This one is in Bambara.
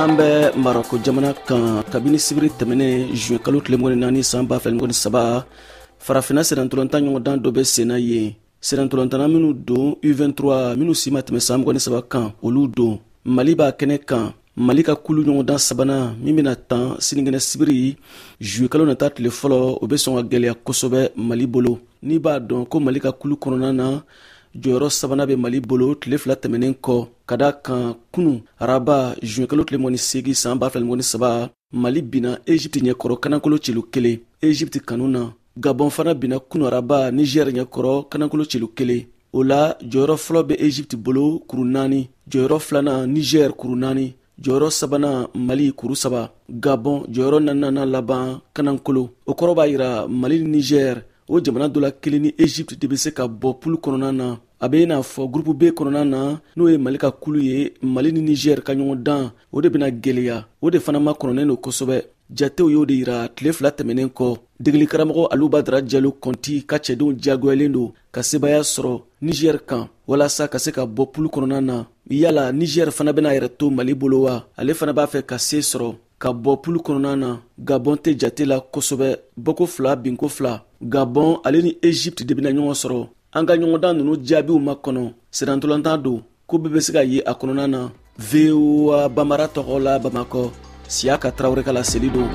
an bɛ Maroko jamana kan kabini sibiri tɛmɛnen juin kalo tile 4 san 2023 farafina sɛnɛntolontan ɲɔgɔndan dɔ bɛ senna yen. Sɛnɛntolontanna minnu don U23 minnu si ma tɛmɛ san 23 kan olu don. Mali b'a kɛnɛ kan Mali ka kulu ɲɔgɔndan sabanan min bɛna tan sinikɛnɛ sibiri juin kalo nata tile fɔlɔ o bɛ sɔn ka gɛlɛya kosɛbɛ Mali bolo. N'i b'a dɔn ko Mali ka kulu kɔnɔna na jɔyɔrɔ sabanan bɛ Mali bolo tile 2 tɛmɛnen kɔ ka da kan kunu araba juin kalo tile 28 san 2023 Mali bina Egypte ɲɛkɔrɔ kanankolo celu 1 Egypte kanu na. Gabon fana bina kunu araba Niger ɲɛkɔrɔ kanankolo celu 1. O la jɔyɔrɔ fɔlɔ bɛ Egypte bolo kuru 4, jɔyɔrɔ filanan Niger kuru 4, jɔyɔrɔ sabanan Mali kuru 3, Gabon jɔyɔrɔ 4nan laban kanankolo. O kɔrɔ b'a yira Mali ni Niger o jamana dɔ la kelen ni Egypte de bɛ se ka bɔ pulu kɔnɔna na. A bɛ n'a fɔ groupe B kɔnɔna na n'o ye Mali ka kulu ye, Mali ni Niger ka ɲɔgɔn dan o de bɛna gɛlɛya. O de fana ma kɔnɔnen don kosɛbɛ. Jatew y'o de yira tile 2 tɛmɛnen kɔ. Degeli karamɔgɔ Alu Badara Jalo Konti ka cɛdenw diyagoyalen don ka sebaya sɔrɔ Niger kan walasa ka se ka bɔ pulu kɔnɔna na. Yala Niger fana bɛna yɛrɛ to Mali bolo wa? Ale fana b'a fɛ ka se sɔrɔ ka bɔ pulu kɔnɔna na. Gabon tɛ jate la kosɛbɛ. Bɔko 2 binko 2. Gabon ale ni Egypte de bɛna ɲɔgɔn sɔrɔ. An ka ɲɔgɔndan ninnu jaabiw ma kɔnɔ. Sɛnɛntolontan don ko bɛɛ bɛ se ka ye a kɔnɔna na. VOA Bambara tɔgɔ la Bamakɔ. Siyaka Tarawele ka laseli don.